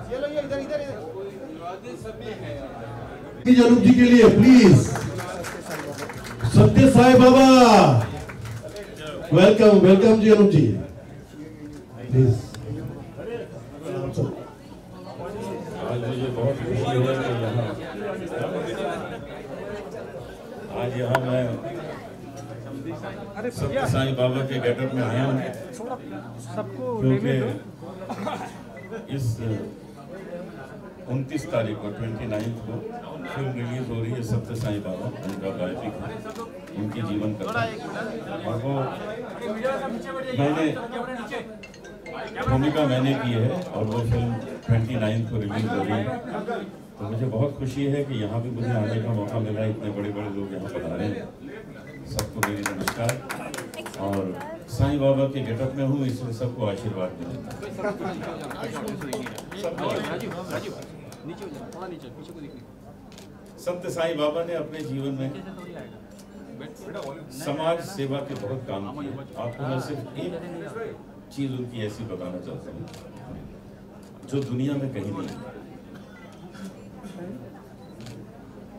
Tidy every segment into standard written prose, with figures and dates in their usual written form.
अनूप जी के लिए please Satya Sai Baba. Welcome welcome ji Anoop ji please. आज मुझे बहुत खुशी है कि आज यहाँ मैं सत्य साई बाबा के गेटअप में आया हूँ, क्योंकि इस 29 तारीख को 29 को फिल्म रिलीज हो रही है सत्य साई बाबा, उनका बायोपिक है, उनकी जीवन कथा। और वो भूमिका मैंने की है और वो फिल्म 29 को रिलीज हो रही है। तो मुझे बहुत खुशी है कि यहाँ भी मुझे आने का मौका मिला, इतने बड़े बड़े लोग यहाँ पधारे हैं। सबको मेरी नमस्कार। और साईं बाबा के गेटअप में हूँ, इसलिए सबको आशीर्वाद मिले। सत्य साईं बाबा ने अपने जीवन में समाज सेवा के बहुत काम किए। आपको मैं सिर्फ एक चीज उनकी ऐसी बताना चाहता हूँ जो दुनिया में कहीं नहीं है।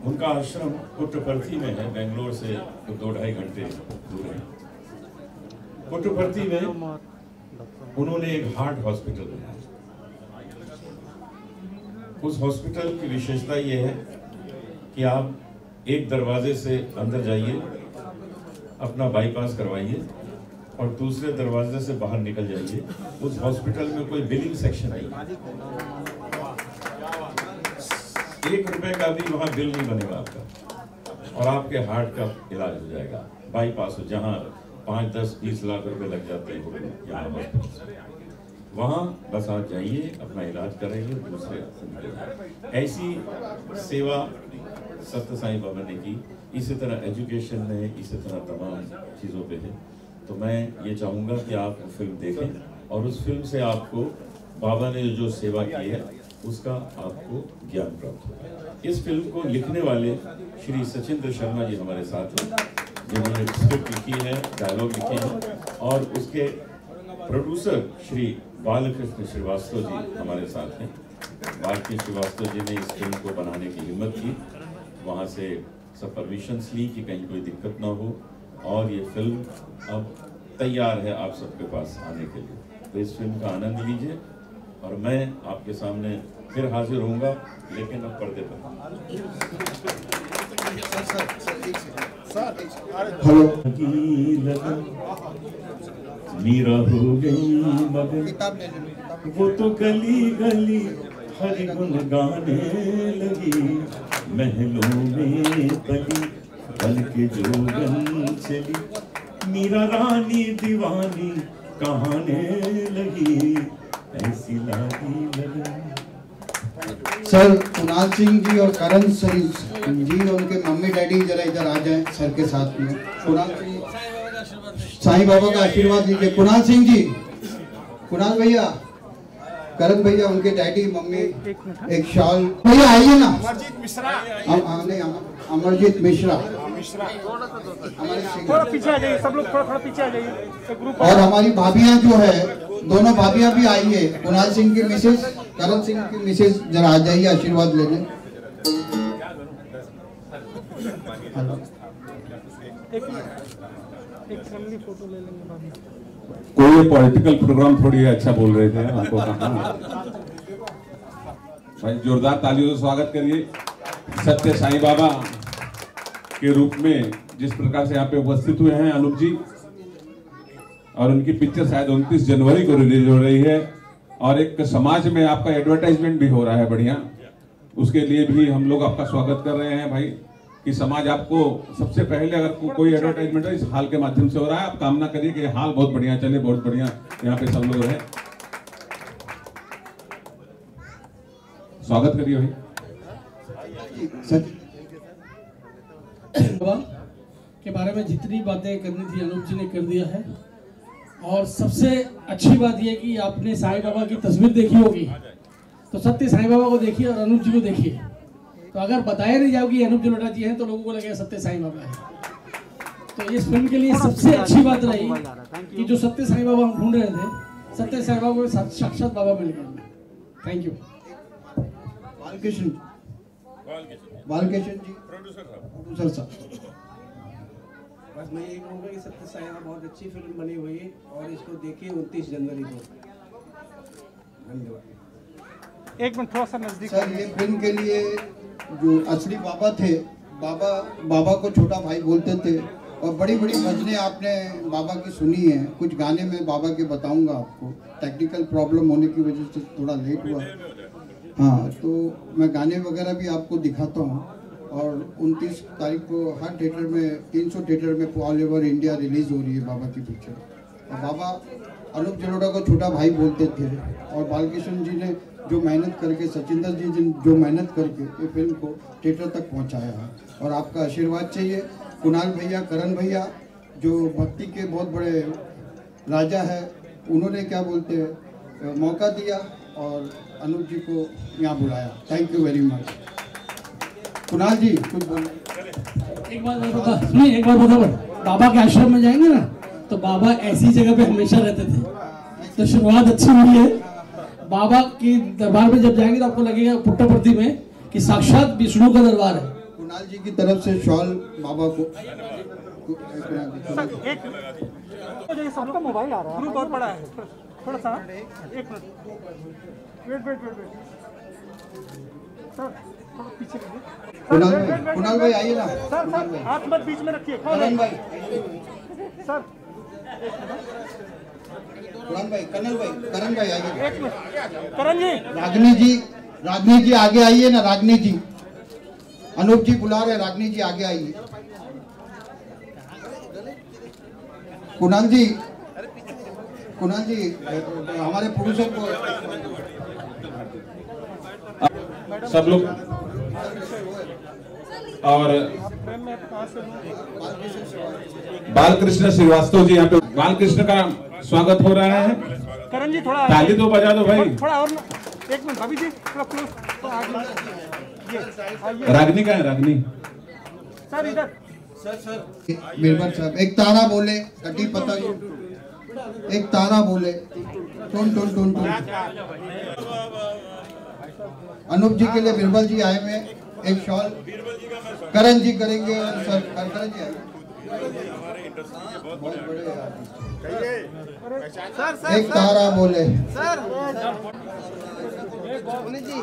उनका आश्रम पुट्टपर्थी में है, बेंगलोर से 2-2.5 घंटे दूर है। पुट्टपर्थी में उन्होंने एक हार्ट हॉस्पिटल बनाया। उस हॉस्पिटल की विशेषता ये है कि आप एक दरवाजे से अंदर जाइए, अपना बाईपास करवाइए और दूसरे दरवाजे से बाहर निकल जाइए। उस हॉस्पिटल में कोई बिलिंग सेक्शन नहीं है, 1 रुपए का भी वहाँ बिल नहीं बनेगा आपका, और आपके हार्ट का इलाज हो जाएगा। बाईपास हो, जहाँ 5, 10, 20 लाख रुपए लग जाते हैं यहाँ हॉस्पिटल, वहाँ बस आप जाइए, अपना इलाज कराइए, दूसरे ऐसी सेवा सत्य साईं बाबा ने की। इसी तरह एजुकेशन में, इसी तरह तमाम चीज़ों पे है। तो मैं ये चाहूँगा कि आप वो फिल्म देखें और उस फिल्म से आपको बाबा ने जो सेवा की है उसका आपको ज्ञान प्राप्त होगा। इस फिल्म को लिखने वाले श्री सचिंद्र शर्मा जी हमारे साथ हैं, जिन्होंने स्क्रिप्ट लिखी है, डायलॉग लिखे हैं, और उसके प्रोड्यूसर श्री बालकृष्ण श्रीवास्तव जी हमारे साथ हैं। बालकृष्ण श्रीवास्तव जी ने इस फिल्म को बनाने की हिम्मत की, वहाँ से सब परमिशंस ली कि कहीं कोई दिक्कत ना हो, और ये फिल्म अब तैयार है आप सबके पास आने के लिए। तो इस फिल्म का आनंद लीजिए और मैं आपके सामने फिर हाजिर होऊंगा, लेकिन अब पर्दे पर। हेलो। मीरा हो गई मगर वो तो गली गली हरि गुन गाने लगी, महलों में पली पल के जोगन चली, मीरा रानी दीवानी कहाने लगी, ऐसी लागी लगन। सर कुणाल सिंह जी और करण सिंह जी और उनके मम्मी डैडी जरा इधर आ जाएं सर के साथ में। कुणाल सिंह, साईं बाबा का आशीर्वाद लीजिए। कुणाल सिंह जी, कुणाल भैया, करण भैया, उनके डैडी मम्मी एक शॉल। भैया आइए ना। अमरजीत मिश्रा, अमरजीत मिश्रा, थोड़ा पीछे आ जाइए, सब लोग थोड़ा पीछे आ जाइए। और हमारी भाभियां जो है, दोनों भाभियां भी आई है। कुणाल सिंह की मिसेज, करण सिंह की मिसेज जरा आ जाइए आशीर्वाद लेने। एक फैमिली फोटो ले लेंगे भाभी। कोई पॉलिटिकल प्रोग्राम थोड़ी अच्छा बोल रहे थे आपको कहा। भाई जोरदार तालियों से स्वागत करिए। सत्य साईं बाबा के रूप में जिस प्रकार से यहाँ पे उपस्थित हुए हैं अनूप जी, और उनकी पिक्चर शायद 29 जनवरी को रिलीज हो रही है, और एक समाज में आपका एडवर्टाइजमेंट भी हो रहा है बढ़िया। उसके लिए भी हम लोग आपका स्वागत कर रहे हैं भाई, कि समाज आपको सबसे पहले अगर कोई एडवर्टाइजमेंट है इस हाल के माध्यम से हो रहा है। आप कामना करिए कि हाल बहुत बढ़िया चले, बहुत बढ़िया यहाँ पे सब लोग रहे। स्वागत करिए भाई। के बारे में जितनी बातें करनी थी अनूप जी ने कर दिया है। और सबसे अच्छी बात यह कि आपने साईं बाबा की तस्वीर देखी होगी, तो सत्य साईं बाबा को देखिए और अनूप जी को देखिए। तो अगर बताया नहीं जाओगी अनूप जलोटा जी हैं तो लोगों को लगेगा सत्य साईं बाबा है। तो इस फिल्म के लिए सबसे अच्छी बात रही कि जो सत्य साईं बाबा हम ढूंढ रहे थे, सत्य साईं बाबा को साक्षात बाबा मिल गए। Thank you. Balkrishna ji, producer साहब। बस मैं यही कहूँगा कि सत्य साई बाबा बहुत अच्छी फिल्म बनी हुई है और इसको देखिए 29 जनवरी को। धन्यवाद। एक मिनट थोड़ा सा नजदीक। सर ये फिल्म के लिए जो असली बाबा थे, बाबा को छोटा भाई बोलते थे और बड़ी बड़ी भजनें आपने बाबा की सुनी है। कुछ गाने में बाबा के बताऊंगा आपको, टेक्निकल प्रॉब्लम होने की वजह से थोड़ा लेट हुआ। हाँ, तो मैं गाने वगैरह भी आपको दिखाता हूँ। और 29 तारीख को हर थिएटर में 300 थिएटर में ऑल ओवर इंडिया रिलीज हो रही है बाबा की पिक्चर। और बाबा अनूप जलोटा को छोटा भाई बोलते थे और बालकृष्ण जी ने जो मेहनत करके, सचिंदर जी जो मेहनत करके ये फिल्म को थिएटर तक पहुंचाया है। और आपका आशीर्वाद चाहिए। कुणाल भैया, करण भैया जो भक्ति के बहुत बड़े राजा है, उन्होंने क्या बोलते हैं मौका दिया और अनूप जी को यहाँ बुलाया। Thank you very much. Kunal ji कुछ बोलिए। एक बार बताओ, बाबा के आश्रम में जाएंगे ना तो बाबा ऐसी जगह पे हमेशा रहते थे, तो शुरुआत अच्छी हुई है। बाबा की दरबार में जब जाएंगे तो आपको लगेगा पुट्टापर्थी में कि साक्षात विष्णु का दरबार है। कुणाल जी की तरफ से शॉल बाबा को। एक सबका मोबाइल आ रहा है, ग्रुप बहुत बड़ा है, थोड़ा सा एक मिनट वेट सर, थोड़ा पीछे कुणाल भाई आइए ना। सर हाथ मत बीच में रखिए। करण भाई, सर करण भाई आइए। एक मिनट करण जी। रागनी जी आगे आइए ना। रागनी जी, अनूप जी बुला रहे, रागनी जी आगे आइए। कुणाल जी हमारे प्रोड्यूसर को सब लोग और बालकृष्ण श्रीवास्तव जी यहाँ पे, बालकृष्ण का स्वागत हो रहा है। करण जी थोड़ा ताली तो बजा दो भाई। थोड़ा और एक मिनट अभी जी, थोड़ा क्लोज तो आगे। रागनी का है, रागनी सर इधर। बीरबल साहब एक तारा बोले, कटी पता एक तारा बोले, tone tone tone tone. Anoop ji के लिए बीरबल जी आए हुए, एक शॉल करण जी करेंगे। सर करण जी बहुत बड़े एक तारा बोले।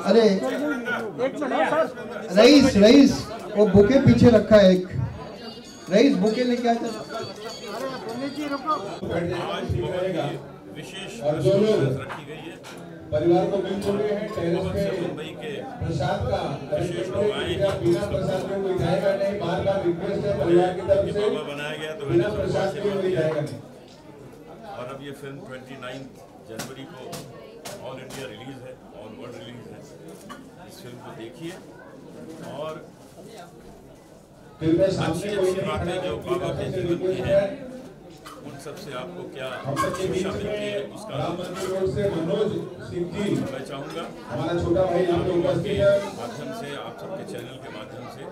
अरे रईस वो बुके पीछे रखा है, एक रईस बुके लेके आए। विशेष और जो लोग रखी गई है परिवार को मिल चुके हैं टेरेस पे मुंबई के प्रसाद का विशेष बिना प्रसाद में कोई जाएगा नहीं। बार बार रिक्वेस्ट है परिवार की तरफ से, बाबा बनाया गया तो बिना प्रसाद के कोई जाएगा नहीं। और अब ये फिल्म 29 जनवरी को ऑल इंडिया रिलीज है, ऑल वर्ल्ड रिलीज है। इस फिल्म को देखिए और फिर मैं अच्छी सामने अच्छी बातें जो बाबा के जीवन की है उन सब से आपको क्या शिक्षा मिलती है उसका मनोज सिंह जी, मैं चाहूँगा हमारा छोटा भाई यहाँ पे उपस्थित है, माध्यम से आप सबके चैनल के माध्यम से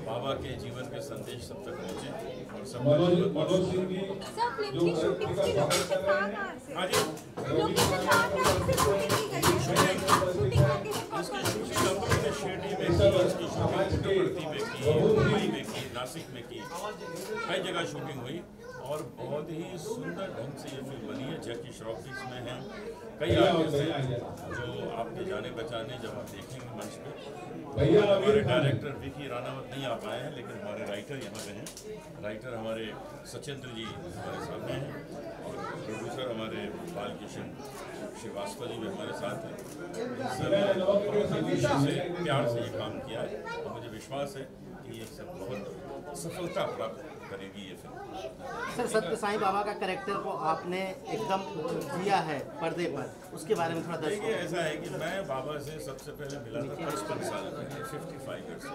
बाबा के जीवन के संदेश सब तक पहुँचे और सब मनोज सिंह जी जो हाँ जी इसकी शूटिंग हमने शिरडी में की, इसकी शूटिंग पुट्टापर्थी में की, मुंबई में की, नासिक में की, कई जगह शूटिंग हुई और बहुत ही सुंदर ढंग से ये फिल्म बनी है। जैकी श्रॉफ भी इसमें है, कई आर्टिस्ट हैं जो आपके जाने पहचाने जब आप देखेंगे मंच पे। हमारे डायरेक्टर विकी रानावत नहीं आ पाए हैं लेकिन हमारे राइटर यहाँ पे हैं। राइटर हमारे सचिंद्र जी हमारे सामने हैं और प्रोड्यूसर हमारे बालकृष्ण श्रीवास्तव जी भी हमारे साथ हैं। सब से प्यार से ये काम किया है और मुझे विश्वास है कि ये सब बहुत सफलता प्राप्त करेगी ये फिल्म। सर सत्य साईं बाबा का कैरेक्टर को आपने एकदम दिया है पर्दे पर, उसके बारे में थोड़ा देखिए ऐसा है कि मैं बाबा से सबसे पहले मिला था 55 साल पहले, 55 ईयर्स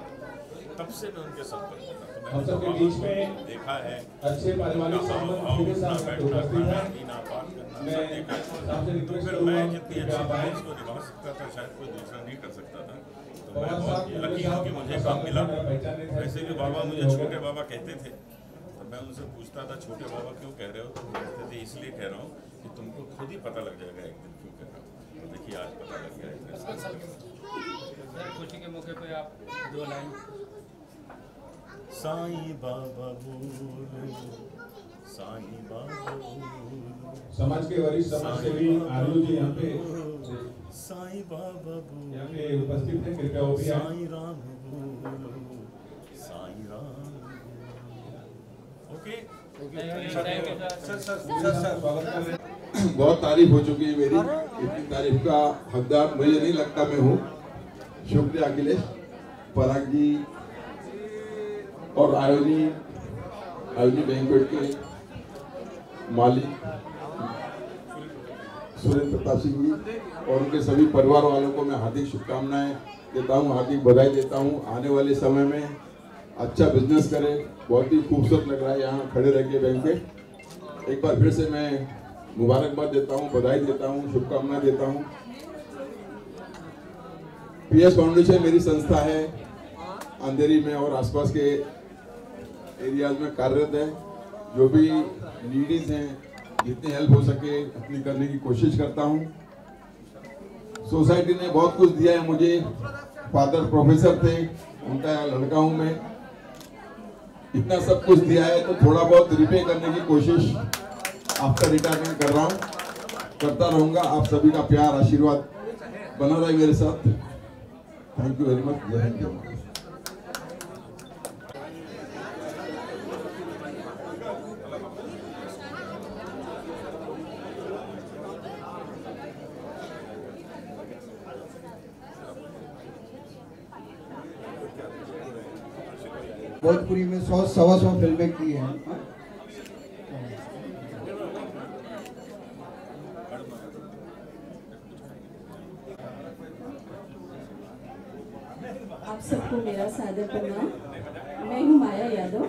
तब से मैं उनके संपर्क में था। तो मैंने बाबा को देखा है, अच्छे पारिवारिक संबंध के साथ उपस्थित है। तो फिर मैं जितनी अच्छी तरह इसको निभा सकता था शायद कोई दूसरा नहीं कर सकता था। तो मैं बहुत लकी हूँ कि मुझे काम मिला। वैसे भी बाबा मुझे छोटे बाबा कहते थे तो मैं उनसे पूछता था छोटे बाबा क्यों कह रहे हो, तो वो कहते थे इसलिए कह रहा हूँ कि तुमको खुद ही पता लग जाएगा एक दिन क्यों कह रहा हूँ। तो देखिए आज पता लग गया है। के मौके पे आप 2 लाइन। साईं बाबा बोलो, साईं बाबा बोलो। समाज के वरिष्ठ समाज सेवी आलू जी यहाँ पे साईं बाबा बोलो, यहाँ पे उपस्थित है, कृपया वो भी आए। साईं राम बोलो, साईं राम। ओके, सर स्वागत कर रहे हैं। बहुत तारीफ हो चुकी है मेरी, इतनी तारीफ का हकदार मुझे नहीं लगता मैं हूँ। शुक्रिया अखिलेश, पराग जी और आयोनी बैंक्वेट के मालिक सुरेंद्र प्रताप सिंह जी और उनके सभी परिवार वालों को मैं हार्दिक शुभकामनाएं देता हूं, हार्दिक बधाई देता हूं। आने वाले समय में अच्छा बिजनेस करें। बहुत ही खूबसूरत लग रहा है यहाँ खड़े रह के बैंक्वेट। एक बार फिर से मैं मुबारकबाद देता हूँ, बधाई देता हूँ, शुभकामनाएं देता हूँ। पीएस फाउंडेशन मेरी संस्था है, अंधेरी में और आसपास के एरियाज में कार्यरत है। जो भी नीडीज हैं, जितनी हेल्प हो सके अपनी करने की कोशिश करता हूँ। सोसाइटी ने बहुत कुछ दिया है मुझे। फादर प्रोफेसर थे, उनका लड़का हूँ मैं। इतना सब कुछ दिया है तो थोड़ा बहुत रिपे करने की कोशिश आफ्टर रिटायरमेंट कर रहा हूँ, करता रहूँगा। आप सभी का प्यार आशीर्वाद बना रहे मेरे साथ। Thank you very much. जय हिंद। भोजपुरी में 100-125 फिल्में की हैं। आप सबको मेरा सादर प्रणाम। मैं हूँ माया यादव।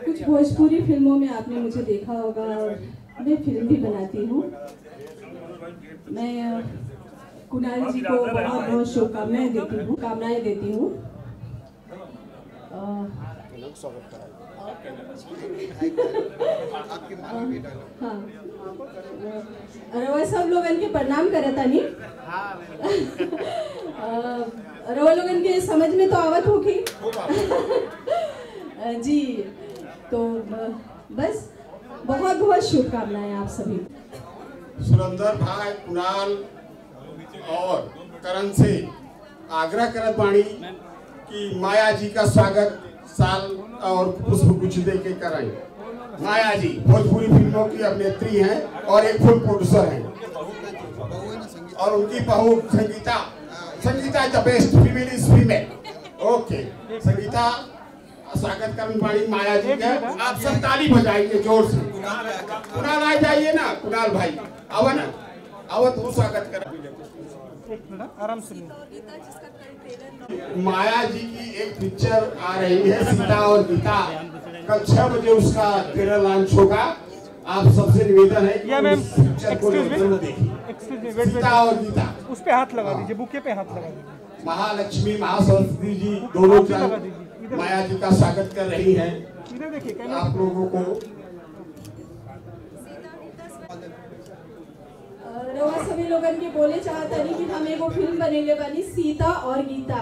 कुछ भोजपुरी फिल्मों में आपने मुझे देखा होगा और मैं फिल्म भी बनाती हूँ। मैं कुणाल जी को बहुत बहुत शुभकामनाएं देती हूँ। हाँ, रवा सब लोगन के प्रणाम करता नहीं। रवा लोगन के समझ में तो आवत होगी। जी, तो बस बहुत बहुत शुभकामनाएं आप सभी। सुरेंद्र भाई, कुणाल और करण से आग्रह करत बाणी कि माया जी का स्वागत साल और पुष्प कुछ दे के कराएं। माया जी भोजपुरी फिल्मों की अभिनेत्री हैं और एक फुल प्रोड्यूसर हैं, और उनकी बहू Sangeeta is the best female is female. Okay, Sangeeta स्वागत करने वाली माया जी का आप सब ताली बजाइए जोर से। कुणाल आ जाइए ना, कुणाल भाई आवा ना, आवा तो स्वागत कर। आराम से। माया जी की एक पिक्चर आ रही है, सीता और गीता। कल 6 बजे उसका ट्रेलर लॉन्च होगा। आप सबसे निवेदन है कि उस पिक्चर को जरूर देखिए। सीता और गीता, उस पे हाथ लगा दीजिए, बुके पे हाथ लगा दीजिए। महालक्ष्मी महासरस्वती जी दोनों जन माया जी का स्वागत कर रही हैं। इधर देखिए आप लोगों को रवा सभी लोगन के बोले चाहता नहीं कि हम एगो फिल्म बनेले बानी सीता और गीता,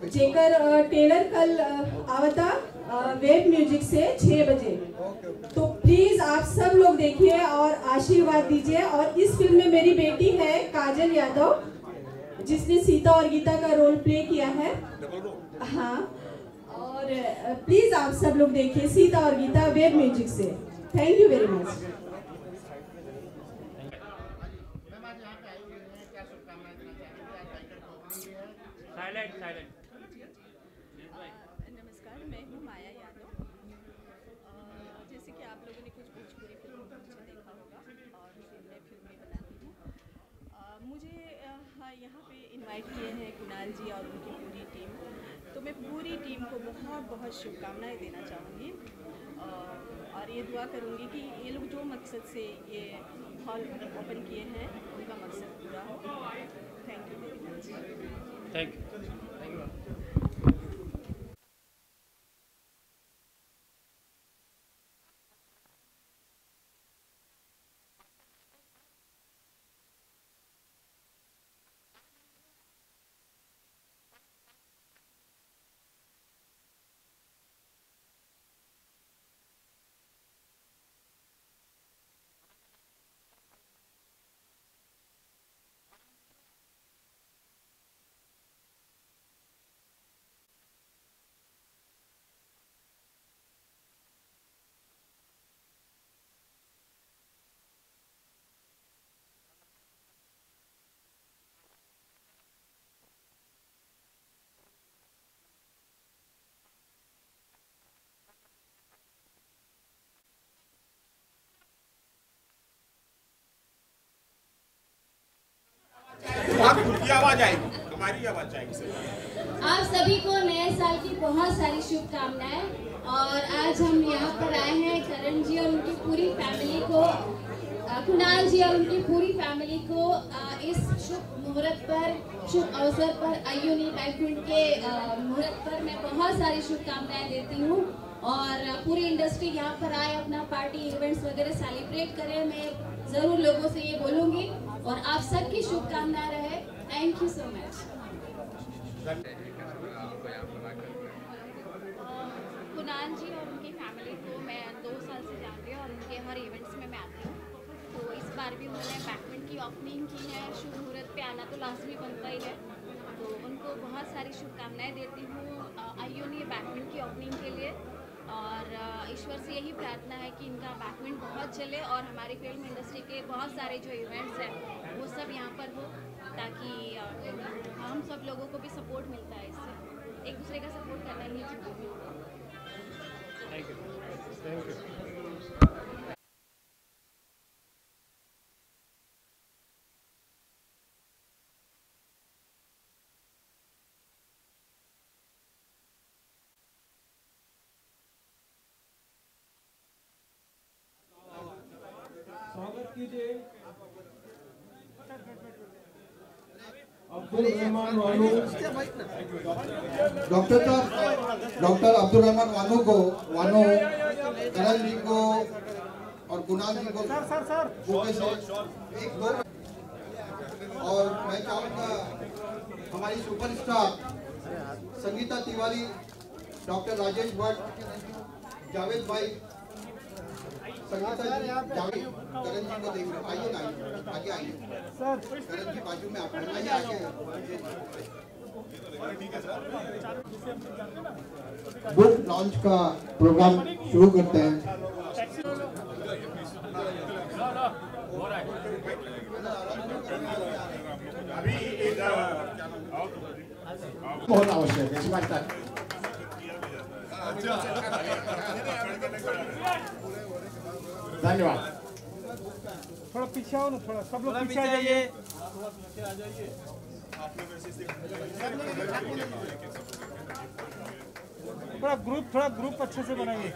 जेकर ट्रेलर कल आवता वेब म्यूजिक से 6 बजे। तो प्लीज आप सब लोग देखिए और आशीर्वाद दीजिए। और इस फिल्म में मेरी बेटी है काजल यादव, जिसने सीता और गीता का रोल प्ले किया है। हाँ, और प्लीज आप सब लोग देखिए सीता और गीता वेब म्यूजिक से। Thank you very much. नमस्कार, मैं हूँ माया यादव। जैसे कि आप लोगों ने कुछ भोजपुरी फिल्मों में मुझे देखा होगा और मैं फिल्में बनाती हूँ। मुझे यहाँ पे इनवाइट किए हैं कुणाल जी और उनकी पूरी टीम। तो मैं पूरी टीम को बहुत बहुत शुभकामनाएं देना चाहूँगी और ये दुआ करूँगी कि ये लोग जो मकसद से ये हॉल ओपन किए हैं उनका मकसद पूरा हो। Thank you very much. Thank you. आवाज आएगी, हमारी आवाज आएगी सर। आप सभी को नए साल की बहुत सारी शुभकामनाएं। और आज हम यहाँ पर आए हैं करण जी और उनकी पूरी फैमिली को, कुणाल जी और उनकी पूरी फैमिली को इस शुभ मुहूर्त पर, शुभ अवसर पर, आयुनी बैंक्वेट के मुहूर्त पर मैं बहुत सारी शुभकामनाएं देती हूँ। और पूरी इंडस्ट्री यहाँ पर आए, अपना पार्टी इवेंट्स वगैरह सेलिब्रेट करें, मैं ज़रूर लोगों से ये बोलूँगी। और आप सबकी शुभकामनाएं रहे। Thank you so much. Kunal ji और उनकी फैमिली को मैं 2 साल से जानती हूँ और उनके हर इवेंट्स में मैं आती हूँ। तो इस बार भी उन्होंने बैंक्वेट की ओपनिंग की है। शुभ मुहूर्त पे आना तो लाजमी बनता ही है, तो उनको बहुत सारी शुभकामनाएं देती हूँ आयुनी बैंक्वेट की ओपनिंग के लिए। और ईश्वर से यही प्रार्थना है कि इनका बैंक्वेट बहुत चले और हमारी फिल्म इंडस्ट्री के बहुत सारे जो इवेंट्स हैं वो सब यहाँ पर हो, ताकि हम सब लोगों को भी सपोर्ट मिलता है। इससे एक दूसरे का सपोर्ट करना ही जरूरी है। Thank you. स्वागत कीजिए अब्दुल रहमान वानू। डॉक्टर अब्दुल रहमान वानू को, करण जी को और कुणाल जी को बुके से एक दो। और मैं चाहूँगा हमारी सुपरस्टार संगीता तिवारी, डॉक्टर राजेश भट्ट, जावेद भाई, संगीता जी, जावेद, करण जी को देख रहे, आइए ना, आगे आइए सर, करण जी बाजू में आप आइए आगे। बुक लॉन्च का प्रोग्राम शुरू करते हैं। अभी बहुत आवश्यक है। धन्यवाद। थोड़ा पीछे आओ ना, थोड़ा सब लोग पीछे आ जाइए। थोड़ा ग्रुप अच्छे से बनाइए।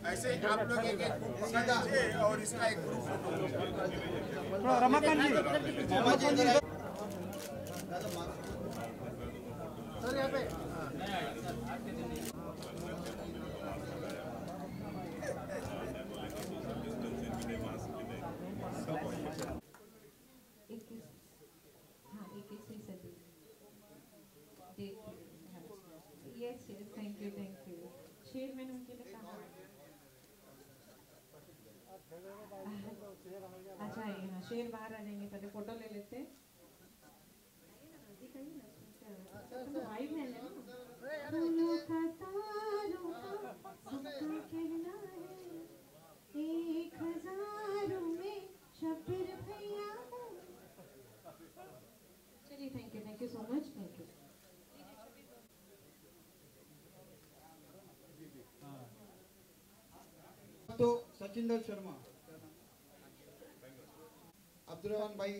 ऐसे ही आप लोग एक ग्रुप पकड़ लीजिए और इसका एक ग्रुप फोटो। थोड़ा रमाकांत जी सर यहाँ पे थैंक यू। शेर मैंने उनके लिए कहा। अच्छा आइए, हाँ शेर बाहर आ जाएंगे, पहले फोटो ले लेते हैं। भाई बहन है एक हजारों में शब्बीर भैया। चलिए thank you so much. Thank you. तो सचिंदर शर्मा, अब्दुल रहमान भाई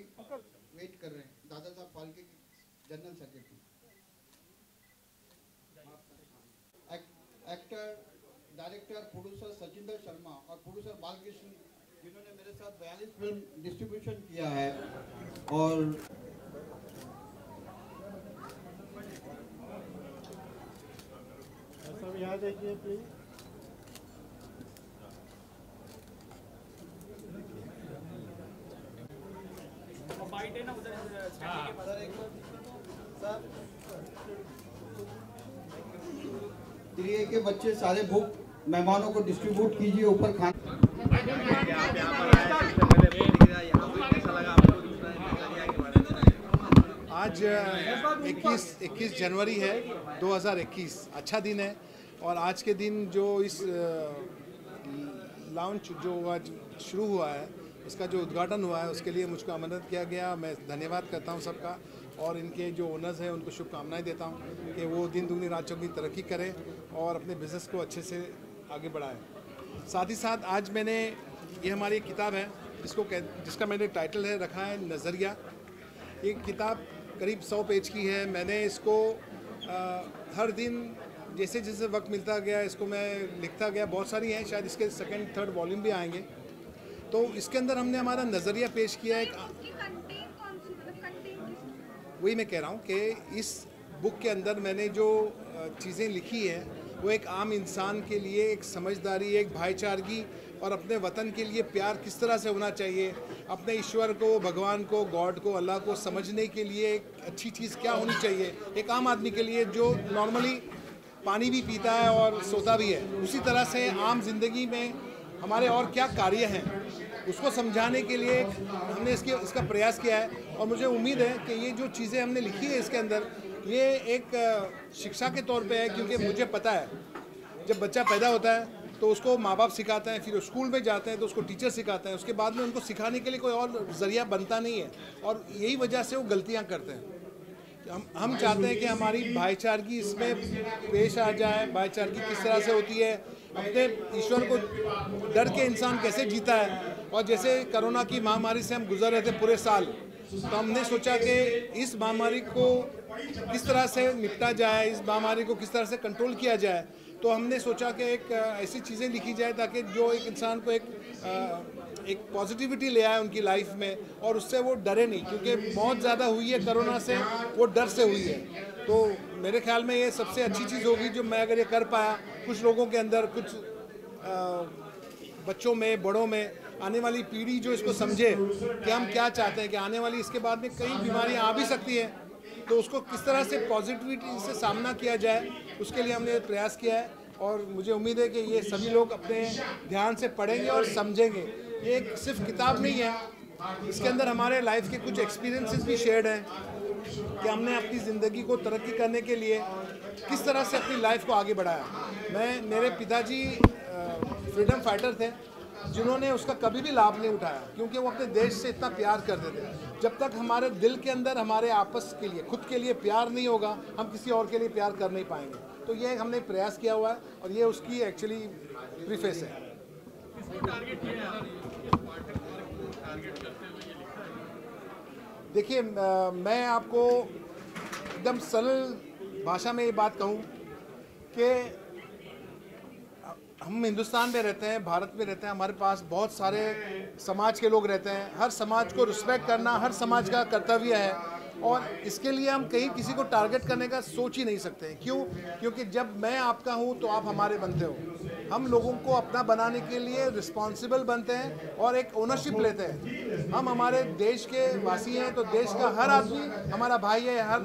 वेट कर रहे हैं, दादा साहब फाल्के की general secretary. Actor, director, producer Sachinder Sharma और प्रोड्यूसर बालकृष्ण, जिन्होंने मेरे साथ 42 फिल्म डिस्ट्रीब्यूशन किया है। और सब यहाँ देखिए प्लीज। त्रिए के बच्चे सारे बुक मेहमानों को डिस्ट्रीब्यूट कीजिए ऊपर खाना। आज 21 जनवरी है 2021, अच्छा दिन है। और आज के दिन जो इस लॉन्च जो आज शुरू हुआ है, इसका जो उद्घाटन हुआ है, उसके लिए मुझको आमंत्रित किया गया। मैं धन्यवाद करता हूं सबका, और इनके जो ओनर्स हैं उनको शुभकामनाएं देता हूं कि वो दिन दुगनी रात चौगनी तरक्की करें और अपने बिज़नेस को अच्छे से आगे बढ़ाएं। साथ ही साथ आज मैंने ये हमारी एक किताब है जिसका मैंने टाइटल है रखा है नज़रिया। ये किताब करीब 100 पेज की है। मैंने इसको हर दिन जैसे जैसे वक्त मिलता गया इसको मैं लिखता गया। बहुत सारी हैं, शायद इसके सेकंड थर्ड वॉल्यूम भी आएंगे। तो इसके अंदर हमने हमारा नज़रिया पेश किया है। वही मैं कह रहा हूँ कि इस बुक के अंदर मैंने जो चीज़ें लिखी हैं वो एक आम इंसान के लिए एक समझदारी, एक भाईचारगी और अपने वतन के लिए प्यार किस तरह से होना चाहिए, अपने ईश्वर को, भगवान को, गॉड को, अल्लाह को समझने के लिए एक अच्छी चीज़ क्या होनी चाहिए एक आम आदमी के लिए जो नॉर्मली पानी भी पीता है और सोता भी है, उसी तरह से आम जिंदगी में हमारे और क्या कार्य हैं उसको समझाने के लिए हमने इसका प्रयास किया है। और मुझे उम्मीद है कि ये जो चीज़ें हमने लिखी है इसके अंदर ये एक शिक्षा के तौर पे है, क्योंकि मुझे पता है जब बच्चा पैदा होता है तो उसको माँ बाप सिखाते हैं, फिर स्कूल में जाते हैं तो उसको टीचर सिखाते हैं, उसके बाद में उनको सिखाने के लिए कोई और ज़रिया बनता नहीं है और यही वजह से वो गलतियाँ करते हैं। हम चाहते हैं कि हमारी भाईचारगी इसमें पेश आ जाए। भाईचारगी किस तरह से होती है, अपने ईश्वर को डर के इंसान कैसे जीता है। और जैसे कोरोना की महामारी से हम गुजर रहे थे पूरे साल, तो हमने सोचा कि इस महामारी को किस तरह से निपटा जाए, इस महामारी को किस तरह से कंट्रोल किया जाए। तो हमने सोचा कि एक ऐसी चीज़ें लिखी जाए ताकि जो एक इंसान को एक पॉजिटिविटी ले आए उनकी लाइफ में और उससे वो डरे नहीं, क्योंकि बहुत ज़्यादा हुई है कोरोना से, वो डर से हुई है। तो मेरे ख्याल में ये सबसे अच्छी चीज़ होगी जो मैं अगर ये कर पाया कुछ लोगों के अंदर, कुछ बच्चों में, बड़ों में, आने वाली पीढ़ी जो इसको समझे कि हम क्या चाहते हैं कि आने वाली इसके बाद में कई बीमारियां आ भी सकती हैं, तो उसको किस तरह से पॉजिटिविटी से सामना किया जाए उसके लिए हमने प्रयास किया है। और मुझे उम्मीद है कि ये सभी लोग अपने ध्यान से पढ़ेंगे और समझेंगे। ये एक सिर्फ किताब नहीं है, इसके अंदर हमारे लाइफ के कुछ एक्सपीरियंसेस भी शेयर्ड हैं कि हमने अपनी ज़िंदगी को तरक्की करने के लिए किस तरह से अपनी लाइफ को आगे बढ़ाया। मेरे पिताजी फ्रीडम फाइटर थे जिन्होंने उसका कभी भी लाभ नहीं उठाया, क्योंकि वो अपने देश से इतना प्यार करते थे। जब तक हमारे दिल के अंदर हमारे आपस के लिए, खुद के लिए प्यार नहीं होगा, हम किसी और के लिए प्यार कर नहीं पाएंगे। तो ये हमने प्रयास किया हुआ है और ये उसकी एक्चुअली प्रीफेस है। देखिए, मैं आपको एकदम सरल भाषा में ये बात कहूँ कि हम हिंदुस्तान में रहते हैं, भारत में रहते हैं, हमारे पास बहुत सारे समाज के लोग रहते हैं। हर समाज को रिस्पेक्ट करना हर समाज का कर्तव्य है और इसके लिए हम कहीं किसी को टारगेट करने का सोच ही नहीं सकते। क्यों? क्योंकि जब मैं आपका हूँ तो आप हमारे बनते हो। हम लोगों को अपना बनाने के लिए रिस्पॉन्सिबल बनते हैं और एक ओनरशिप लेते हैं। हम हमारे देश के वासी हैं तो देश का हर आदमी हमारा भाई है, हर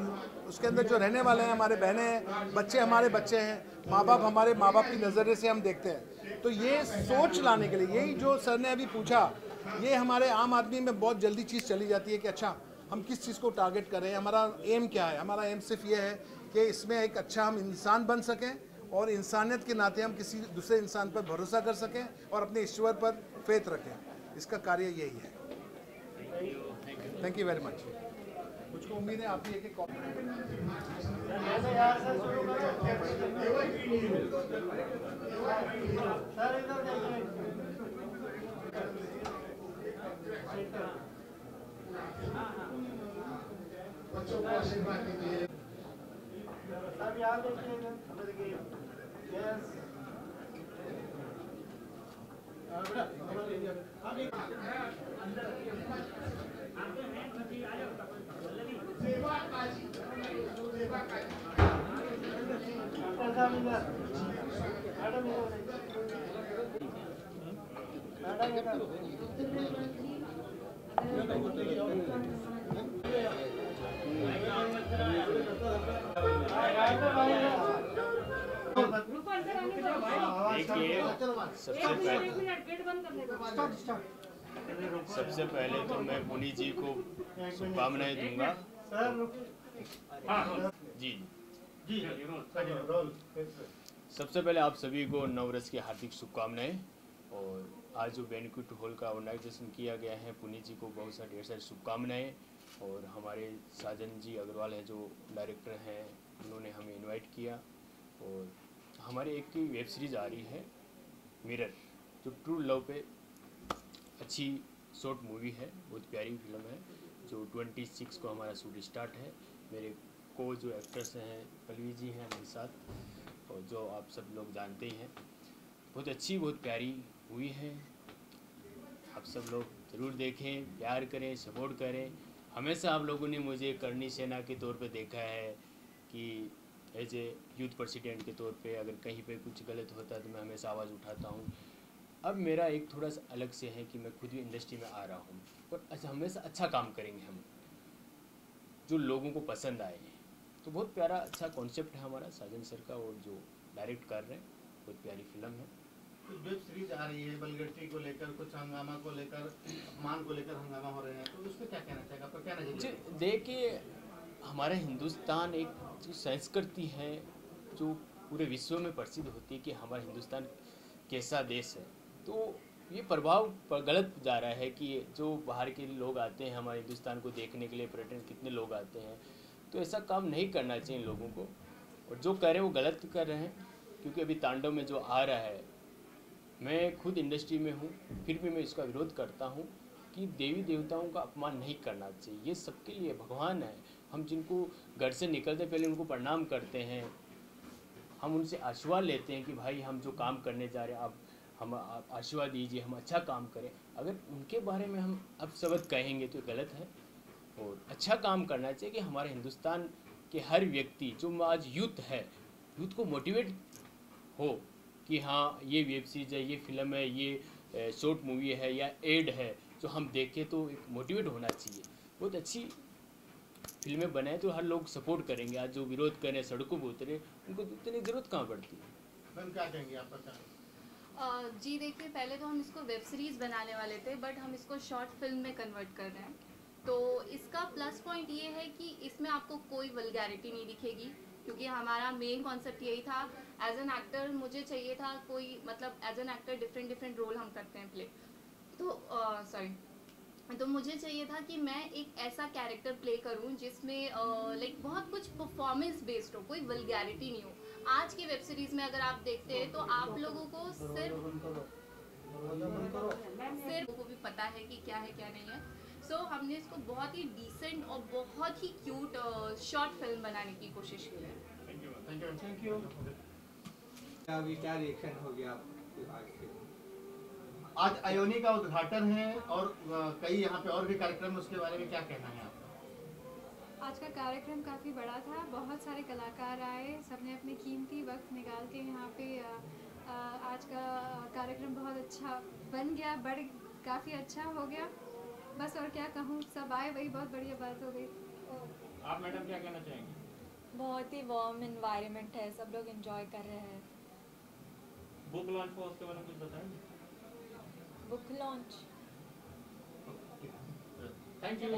उसके अंदर जो रहने वाले हैं हमारे बहनें हैं, बच्चे हमारे बच्चे हैं, माँ बाप हमारे माँ बाप की नज़रिए से हम देखते हैं। तो ये सोच लाने के लिए, यही जो सर ने अभी पूछा, ये हमारे आम आदमी में बहुत जल्दी चीज़ चली जाती है कि अच्छा हम किस चीज़ को टारगेट करें, हमारा एम क्या है। हमारा एम सिर्फ ये है कि इसमें एक अच्छा हम इंसान बन सकें और इंसानियत के नाते हम किसी दूसरे इंसान पर भरोसा कर सकें और अपने ईश्वर पर फेथ रखें। इसका कार्य यही है। Thank you very much. मुझको उम्मीद है आपकी एक बच्चों को आशीर्वाद दीजिए। सबसे पहले तो मैं पुनीत जी को शुभकामनाएं दूंगा। जी सबसे पहले आप सभी को नववर्ष की हार्दिक शुभकामनाएं। और आज जो बैंक्वेट हॉल का ऑर्गेनाइजेशन किया गया है, पुनीत जी को बहुत सारी ढेर सारी शुभकामनाएं। और हमारे साजन जी अग्रवाल हैं जो डायरेक्टर हैं, उन्होंने हमें इनवाइट किया। और हमारे एक की वेब सीरीज़ आ रही है मिरर, जो ट्रू लव पे अच्छी शॉर्ट मूवी है, बहुत प्यारी फिल्म है। जो 26 को हमारा शूट स्टार्ट है। मेरे को जो एक्टर्स हैं पल्लवी जी हैं मेरे साथ, और जो आप सब लोग जानते ही हैं, बहुत अच्छी बहुत प्यारी हुई है। आप सब लोग ज़रूर देखें, प्यार करें, सपोर्ट करें। हमेशा आप लोगों ने मुझे करणी सेना के तौर पे देखा है कि एज ए यूथ प्रेसिडेंट के तौर पे अगर कहीं पे कुछ गलत होता है तो मैं हमेशा आवाज़ उठाता हूँ। अब मेरा एक थोड़ा सा अलग से है कि मैं खुद भी इंडस्ट्री में आ रहा हूँ और हमेशा अच्छा काम करेंगे हम, जो लोगों को पसंद आए। तो बहुत प्यारा अच्छा कॉन्सेप्ट है हमारा साजन सर का, और जो डायरेक्ट कर रहे हैं बहुत प्यारी फिल्म है। कुछ वेब सीरीज आ रही है वल्गैरिटी को लेकर, कुछ हंगामा को लेकर, अपमान को लेकर हंगामा हो रहे हैं, तो उसमें क्या कहना चाहेगा, आपका क्या नजरिया है? देखिए, हमारा हिंदुस्तान एक जो संस्कृति है जो पूरे विश्व में प्रसिद्ध होती है कि हमारा हिंदुस्तान कैसा देश है, तो ये प्रभाव गलत जा रहा है कि जो बाहर के लोग आते हैं हमारे हिंदुस्तान को देखने के लिए, पर्यटन कितने लोग आते हैं, तो ऐसा काम नहीं करना चाहिए लोगों को। और जो कर रहे हैं वो गलत कर रहे हैं, क्योंकि अभी तांडव में जो आ रहा है, मैं खुद इंडस्ट्री में हूँ फिर भी मैं इसका विरोध करता हूँ कि देवी देवताओं का अपमान नहीं करना चाहिए। ये सबके लिए भगवान है, हम जिनको घर से निकलते पहले उनको प्रणाम करते हैं, हम उनसे आशीर्वाद लेते हैं कि भाई हम जो काम करने जा रहे हैं आप हम आशीर्वाद दीजिए, हम अच्छा काम करें। अगर उनके बारे में हम अब शब्द कहेंगे तो गलत है, और अच्छा काम करना चाहिए कि हमारे हिंदुस्तान के हर व्यक्ति जो आज यूथ है, यूथ को मोटिवेट हो कि हाँ ये वेब सीरीज है, ये फिल्म है, ये शॉर्ट मूवी है या एड है, जो हम देखें तो एक मोटिवेट होना चाहिए। बहुत अच्छी फिल्में बनाए तो हर लोग सपोर्ट करेंगे। आज जो विरोध करें, सड़कों पर उतरे, उनको इतनी ज़रूरत कहाँ पड़ती है। मैम क्या कहेंगे आप, बता? जी देखिए, पहले तो हम इसको वेब सीरीज़ बनाने वाले थे, बट हम इसको शॉर्ट फिल्म में कन्वर्ट कर रहे हैं। तो इसका प्लस पॉइंट ये है कि इसमें आपको कोई वल्गैरिटी नहीं दिखेगी, क्योंकि हमारा मेन कॉन्सेप्ट यही था। एज एन एक्टर मुझे चाहिए था कोई, मतलब as an actor different role हम करते हैं प्ले, तो मुझे चाहिए था कि मैं एक ऐसा कैरेक्टर प्ले करूं जिसमें लाइक बहुत कुछ परफॉर्मेंस बेस्ड हो, कोई वल्गैरिटी नहीं हो। आज की वेब सीरीज़ में अगर आप देखते हैं तो आप लोगों को सिर्फ को भी पता है कि क्या है क्या नहीं है। सो हमने इसको बहुत ही डिसेंट और बहुत ही क्यूट शॉर्ट फिल्म बनाने की कोशिश की है। Thank you. अभी क्या रिएक्शन हो गया आज अयोनी का उद्घाटन है और कई यहाँ पे और भी कार्यक्रम, उसके बारे में क्या कहना है आपका? आज का कार्यक्रम काफ़ी बड़ा था, बहुत सारे कलाकार आए, सबने अपने कीमती वक्त निकाल के यहाँ पे आज का कार्यक्रम बहुत अच्छा बन गया, काफ़ी अच्छा हो गया। बस और क्या कहूँ, सब आए वही बहुत बढ़िया बात हो गई। आप मैडम क्या कहना चाहेंगे? बहुत ही वार्म एनवायरनमेंट है, सब लोग एंजॉय कर रहे हैं। बुक लॉन्च हुआ, उसके बारे में कुछ बताएंगे? Book launch, thank you.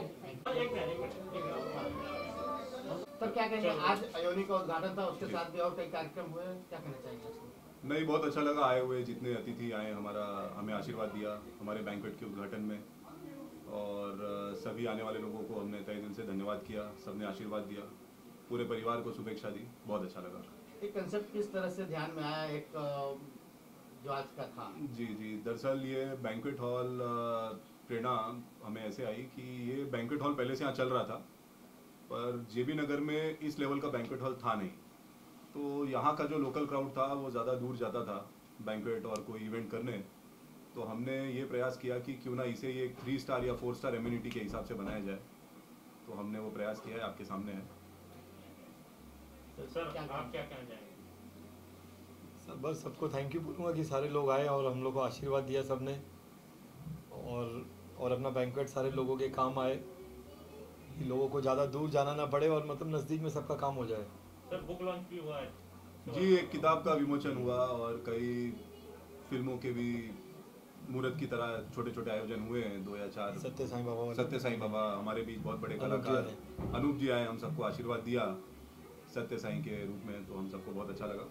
तो क्या कहेंगे, आज अयोनी का उद्घाटन था, उसके साथ भी और कई कार्यक्रम हुए, क्या कहना चाहेंगे? नहीं, बहुत अच्छा लगा आए हुए जितने अतिथि आए, हमें आशीर्वाद दिया हमारे बैंक्वेट के उद्घाटन में, और सभी आने वाले लोगों को हमने तहे दिल से धन्यवाद किया, सबने आशीर्वाद दिया, पूरे परिवार को शुभेच्छा दी, बहुत अच्छा लगा। एक कंसेप्ट किस तरह से ध्यान में आया, एक जो आज का था? जी, दरअसल ये बैंक्वेट हॉल प्रेरणा हमें ऐसे आई कि ये बैंक्वेट हॉल पहले से यहाँ चल रहा था, पर जेबी नगर में इस लेवल का बैंक्वेट हॉल था नहीं, तो यहाँ का जो लोकल क्राउड था वो ज़्यादा दूर जाता था बैंक्वेट और कोई इवेंट करने, तो हमने ये प्रयास किया कि क्यों ना इसे ये 3 स्टार या 4 स्टार एम्यूनिटी के हिसाब से बनाया जाए, तो हमने वो प्रयास किया है, आपके सामने है। सर आप क्या कहना चाहेंगे? सर बस सबको थैंक यू बोलूँगा कि सारे लोग आए और हम लोग को आशीर्वाद दिया सबने, और अपना बैंक्वेट सारे लोगों के काम आए, कि लोगों को ज़्यादा दूर जाना ना पड़े और मतलब नज़दीक में सबका काम हो जाए। सर बुक लॉन्च भी हुआ है? जी, एक किताब का विमोचन हुआ और कई फिल्मों के भी मुहूर्त की तरह छोटे छोटे आयोजन हुए हैं, 2 या 4। सत्य साईं बाबा हमारे बीच बहुत बड़े कलाकार अनूप जी आए, हम सबको आशीर्वाद दिया सत्य साईं के रूप में, तो हम सबको बहुत अच्छा लगा।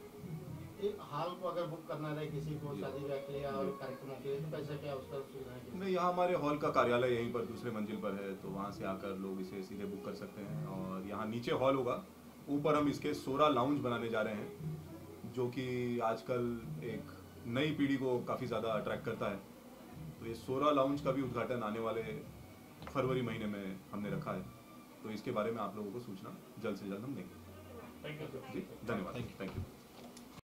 एक हॉल को अगर बुक करना रहे किसी को शादी ब्याह के लिए और कार्यक्रमों के लिए, तो कैसे क्या उसका सुविधा है? नहीं, यहाँ हमारे हॉल का कार्यालय यहीं पर दूसरे मंजिल पर है, तो वहाँ से आकर लोग इसे सीधे बुक कर सकते हैं, और यहाँ नीचे हॉल होगा, ऊपर हम इसके 16 लाउंज बनाने जा रहे हैं, जो कि आजकल एक नई पीढ़ी को काफ़ी ज़्यादा अट्रैक्ट करता है, तो ये 16 लाउंज का भी उद्घाटन आने वाले फरवरी महीने में हमने रखा है, तो इसके बारे में आप लोगों को सूचना जल्द से जल्द हम देंगे। जी धन्यवाद, थैंक यू।